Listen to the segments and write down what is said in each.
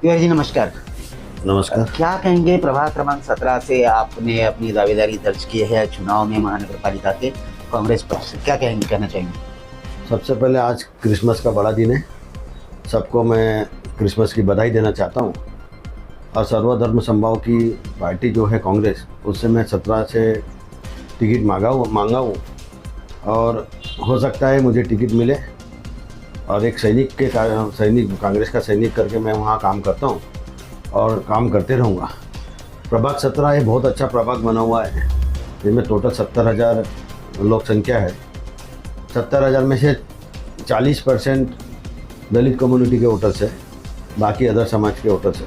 तिवारी जी नमस्कार। नमस्कार। क्या कहेंगे, प्रभाग क्रमांक 17 से आपने अपनी दावेदारी दर्ज की है चुनाव में महानगर पालिका के कांग्रेस पक्ष से, क्या कहेंगे, कहना चाहेंगे? सबसे पहले आज क्रिसमस का बड़ा दिन है। सबको मैं क्रिसमस की बधाई देना चाहता हूँ। और सर्वधर्म समभाव की पार्टी जो है कांग्रेस, उससे मैं 17 से टिकट मांगा हूँ और हो सकता है मुझे टिकट मिले। और एक सैनिक कांग्रेस का सैनिक करके मैं वहाँ काम करता हूँ और काम करते रहूँगा। प्रभाग 17 ये बहुत अच्छा प्रभाग बना हुआ है, जिसमें टोटल 70,000 लोक संख्या है। 70,000 में से 40% दलित कम्युनिटी के वोटर्स है, बाकी अदर समाज के वोटर्स है।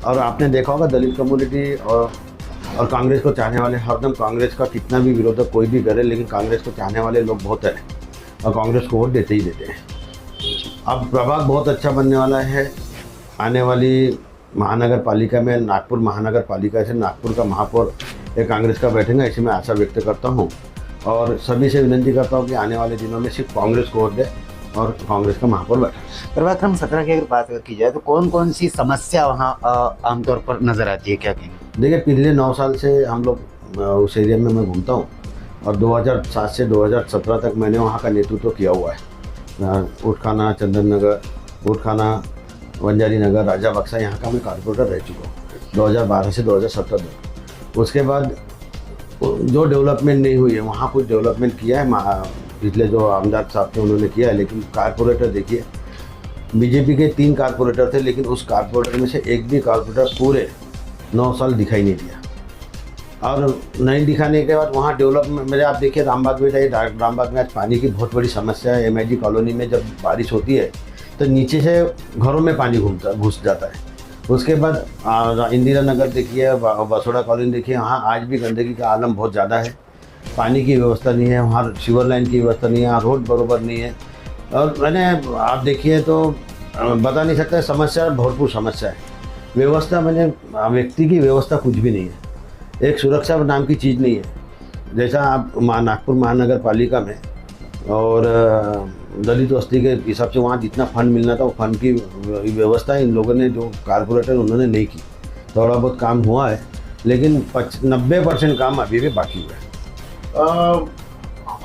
और आपने देखा होगा दलित कम्युनिटी और कांग्रेस को चाहने वाले, हरदम कांग्रेस का कितना भी विरोधक कोई भी करे, लेकिन कांग्रेस को चाहने वाले लोग बहुत हैं और कांग्रेस को वोट देते ही देते हैं। अब प्रभाग बहुत अच्छा बनने वाला है। आने वाली महानगर पालिका में नागपुर महानगर पालिका से नागपुर का महापौर एक कांग्रेस का बैठेगा, ऐसी मैं आशा व्यक्त करता हूँ। और सभी से विनती करता हूँ कि आने वाले दिनों में सिर्फ कांग्रेस को वोट दे और कांग्रेस का महापौर बैठे। प्रभाग क्रमांक 17 की अगर बात की जाए तो कौन कौन सी समस्या वहाँ आमतौर पर नजर आती है, क्या कहेंगे? देखिए, पिछले 9 साल से हम लोग उस एरिया में मैं घूमता हूँ और 2007 से 2017 तक मैंने वहाँ का नेतृत्व किया हुआ है। ऊटखाना, चंदन नगर, ऊटखाना, वंजारी नगर, राजा बक्सा, यहाँ का मैं कारपोरेटर रह चुका हूँ 2012 से 2017 तक। उसके बाद जो डेवलपमेंट नहीं हुई है, वहाँ कुछ डेवलपमेंट किया है पिछले जो आमदार साहब थे उन्होंने किया है। लेकिन कारपोरेटर देखिए, बीजेपी के 3 कारपोरेटर थे, लेकिन उस कारपोरेटर में से एक भी कारपोरेटर पूरे 9 साल दिखाई नहीं दिया। और नहीं दिखाने के बाद वहाँ डेवलपमेंट मेरे, आप देखिए रामबाग में जाइए, रामबाग में आज पानी की बहुत बड़ी समस्या है। MIG कॉलोनी में जब बारिश होती है तो नीचे से घरों में पानी घुस जाता है। उसके बाद इंदिरा नगर देखिए, बसोड़ा कॉलोनी देखिए, वहाँ आज भी गंदगी का आलम बहुत ज़्यादा है। पानी की व्यवस्था नहीं है, वहाँ सीवर लाइन की व्यवस्था नहीं है, वहाँ रोड बराबर नहीं है। और मैंने आप देखिए तो बता नहीं सकता, समस्या भरपूर समस्या है। व्यवस्था मैंने व्यक्ति की व्यवस्था कुछ भी नहीं है, एक सुरक्षा नाम की चीज़ नहीं है। जैसा आप नागपुर महानगर पालिका में और दलित बस्ती के हिसाब से वहाँ जितना फंड मिलना था, वो फंड की व्यवस्था इन लोगों ने, जो कारपोरेटर, उन्होंने नहीं की। थोड़ा बहुत काम हुआ है, लेकिन 90% काम अभी भी बाकी हुआ है।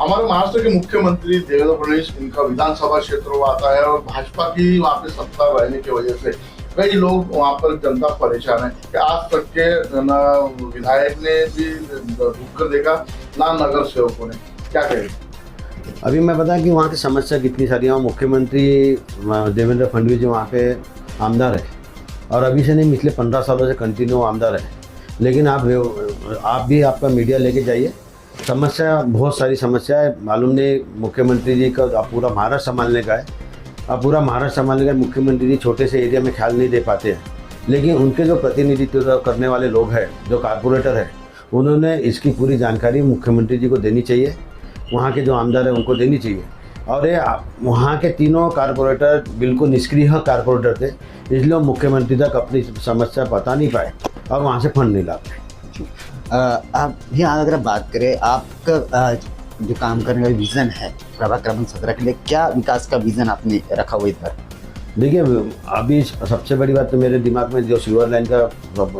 हमारे महाराष्ट्र के मुख्यमंत्री देवेंद्र फडणवीस, इनका विधानसभा क्षेत्र वो आता है और भाजपा की वहाँ पे सत्ता रहने की वजह से कई लोग वहाँ पर जनता परेशान है कि आज तक के ना विधायक ने भी ढूंढ कर देखा, ना नगर सेवकों ने। क्या कहें? अभी मैं बताया कि वहाँ की समस्या कितनी सारी है। मुख्यमंत्री देवेंद्र फडणवीस जी वहाँ पे आमदार है और अभी से नहीं, पिछले 15 सालों से कंटिन्यू आमदार है। लेकिन आप भी आपका मीडिया लेके जाइए, समस्या बहुत सारी समस्या है। मालूम नहीं, मुख्यमंत्री जी का पूरा महाराष्ट्र संभालने का है। अब पूरा महाराष्ट्र संभालने का मुख्यमंत्री जी छोटे से एरिया में ख्याल नहीं दे पाते हैं। लेकिन उनके जो प्रतिनिधित्व करने वाले लोग हैं, जो कारपोरेटर हैं, उन्होंने इसकी पूरी जानकारी मुख्यमंत्री जी को देनी चाहिए, वहाँ के जो आमदार हैं उनको देनी चाहिए। और ये वहाँ के तीनों कारपोरेटर बिल्कुल निष्क्रिय कारपोरेटर थे, इसलिए मुख्यमंत्री तक अपनी समस्या बता नहीं पाए और वहाँ से फंड नहीं ला पाए। आप यहाँ अगर बात करें, आपका जो काम करने का विज़न है प्रभाग क्रमांक 17 के लिए, क्या विकास का विज़न आपने रखा हुआ इधर? देखिए, अभी सबसे बड़ी बात तो मेरे दिमाग में जो सीवर लाइन का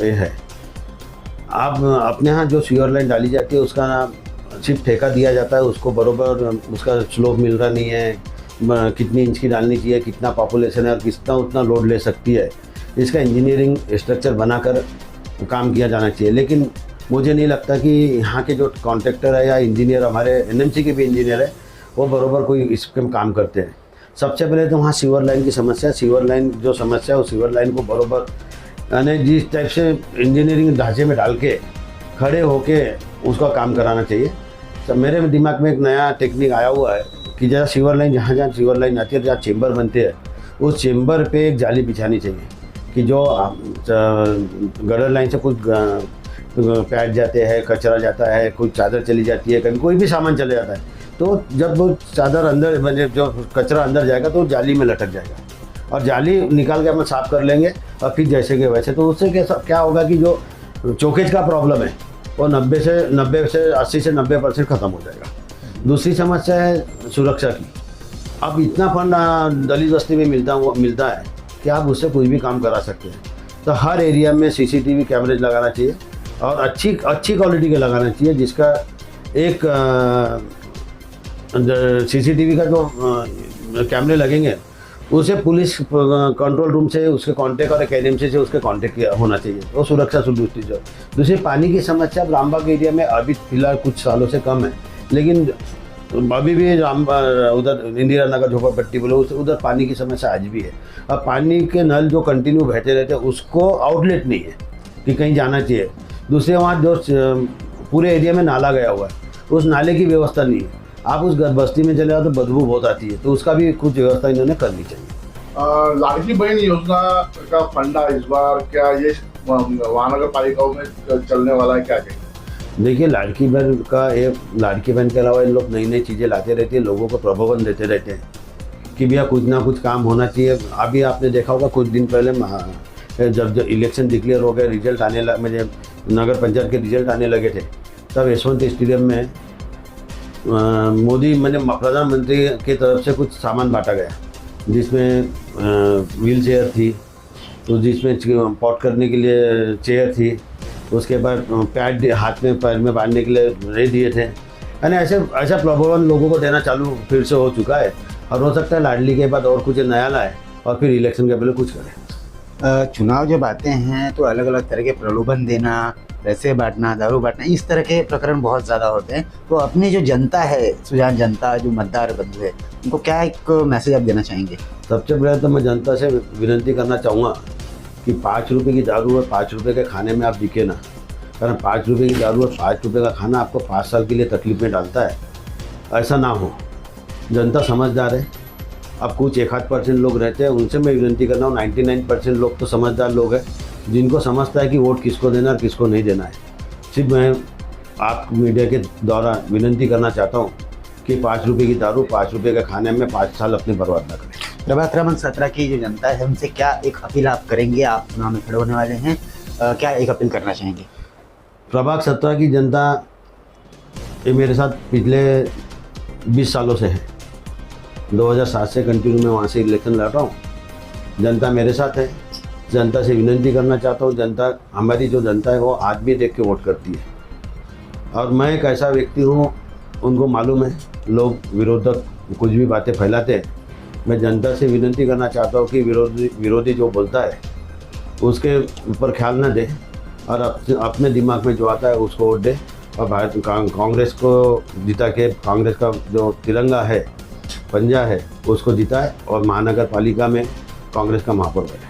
ये है। आप अपने यहाँ जो सीवर लाइन डाली जाती है उसका सिर्फ ठेका दिया जाता है, उसको बरोबर उसका स्लोप मिल रहा नहीं है, कितनी इंच की डालनी चाहिए, कितना पॉपुलेशन है और कितना उतना लोड ले सकती है, इसका इंजीनियरिंग स्ट्रक्चर बनाकर काम किया जाना चाहिए। लेकिन मुझे नहीं लगता कि यहाँ के जो कॉन्ट्रैक्टर है या इंजीनियर, हमारे NMC के भी इंजीनियर है, वो बरोबर कोई इस पर काम करते हैं। सबसे पहले तो वहाँ सीवर लाइन की समस्या, सीवर लाइन जो समस्या है, वो सीवर लाइन को बरोबर यानी जिस टाइप से इंजीनियरिंग ढांचे में डाल के खड़े होके उसका काम कराना चाहिए। तो मेरे दिमाग में एक नया टेक्निक आया हुआ है कि जहाँ सीवर लाइन, जहाँ सीवर लाइन आती है, जहाँ चेम्बर बनते हैं, उस चेम्बर पे एक जाली बिछानी चाहिए कि जो गटर लाइन से कुछ पैड जाते हैं, कचरा जाता है, कोई चादर चली जाती है, कभी कोई भी सामान चले जाता है, तो जब वो चादर अंदर, मतलब जो कचरा अंदर जाएगा तो जाली में लटक जाएगा और जाली निकाल के हम साफ़ कर लेंगे और फिर जैसे कि वैसे। तो उससे क्या होगा कि जो चोकेज का प्रॉब्लम है वो 80 से 90% ख़त्म हो जाएगा। दूसरी समस्या है सुरक्षा की। अब इतना फंड दलित बस्ती में मिलता है कि आप उससे कोई भी काम करा सकते हैं। तो हर एरिया में सीसीटीवी कैमरेज लगाना चाहिए और अच्छी क्वालिटी के लगाना चाहिए, जिसका एक सीसीटीवी का जो कैमरे लगेंगे उसे पुलिस कंट्रोल रूम से उसके कांटेक्ट और एकेडमी से उसके कांटेक्ट होना चाहिए, वो सुरक्षा सुदृष्टि से। दूसरी पानी की समस्या अब रामबाग एरिया में अभी फिलहाल कुछ सालों से कम है, लेकिन अभी भी उधर इंदिरा नगर झोपड़पट्टी बोलो उधर पानी की समस्या आज भी है। अब पानी के नल जो कंटिन्यू बहते रहते हैं उसको आउटलेट नहीं है कि कहीं जाना चाहिए। दूसरे वहाँ जो पूरे एरिया में नाला गया हुआ है, उस नाले की व्यवस्था नहीं है। आप उस बस्ती में चले जाओ तो बदबू बहुत आती है, तो उसका भी कुछ व्यवस्था इन्होंने करनी चाहिए। लाडली बहन योजना का फंडा इस बार क्या ये महानगर पालिकाओं में चलने वाला है, क्या कहेंगे? देखिए, लाड़की बहन के अलावा इन लोग नई नई चीज़ें लाते रहते हैं, लोगों को प्रलोभन देते रहते हैं कि भैया कुछ ना कुछ काम होना चाहिए। अभी आपने देखा होगा कुछ दिन पहले जब इलेक्शन डिक्लेयर हो गए, रिजल्ट आने लगे, नगर पंचायत के रिजल्ट आने लगे थे, तब यशवंत स्टेडियम में मोदी प्रधानमंत्री की तरफ से कुछ सामान बांटा गया, जिसमें व्हील चेयर थी, तो जिसमें पॉट करने के लिए चेयर थी, उसके बाद पैड हाथ में पैर में बांधने के लिए रह दिए थे। यानी ऐसा प्रलोभन लोगों को देना चालू फिर से हो चुका है, और हो सकता है लाडली के बाद और कुछ नया लाए और फिर इलेक्शन के पहले कुछ करें। चुनाव जब आते हैं तो अलग अलग तरह के प्रलोभन देना, पैसे बांटना, दारू बांटना, इस तरह के प्रकरण बहुत ज़्यादा होते हैं। तो अपनी जो जनता है, सुजान जनता, जो मतदार बंधु है, उनको क्या एक मैसेज आप देना चाहेंगे? सबसे पहले तो मैं जनता से विनती करना चाहूँगा कि 5 रुपये की दारू और 5 रुपये के खाने में आप बिके ना, कारण 5 रुपये की दारू और 5 रुपये का खाना आपको 5 साल के लिए तकलीफ में डालता है। ऐसा ना हो, जनता समझदार है। अब कुछ 1-8% लोग रहते हैं, उनसे मैं विनती करना हूँ, 99% लोग तो समझदार लोग हैं, जिनको समझता है कि वोट किसको देना और किसको नहीं देना है। सिर्फ मैं आप मीडिया के द्वारा विनती करना चाहता हूँ कि 5 रुपये की दारू 5 रुपये के खाने में 5 साल अपने बर्बाद ना करें। प्रभाग क्रमांक 17 की जो जनता है, उनसे क्या एक अपील आप करेंगे? आप चुनाव में खड़े होने वाले हैं, क्या एक अपील करना चाहेंगे? प्रभाग 17 की जनता ये मेरे साथ पिछले 20 सालों से है। 2007 से कंटिन्यू मैं वहाँ से इलेक्शन लड़ रहा हूँ। जनता मेरे साथ है। जनता से विनती करना चाहता हूँ, जनता हमारी जो जनता है वो आदमी देख के वोट करती है, और मैं एक ऐसा व्यक्ति हूँ, उनको मालूम है लोग विरोधक कुछ भी बातें फैलाते हैं। मैं जनता से विनती करना चाहता हूँ कि विरोधी जो बोलता है उसके ऊपर ख्याल न दे, और अपने दिमाग में जो आता है उसको वोट दे, और कांग्रेस को जिता के कांग्रेस का जो तिरंगा है, पंजा है, उसको जिताए, और महानगर पालिका में कांग्रेस का महापौर बने।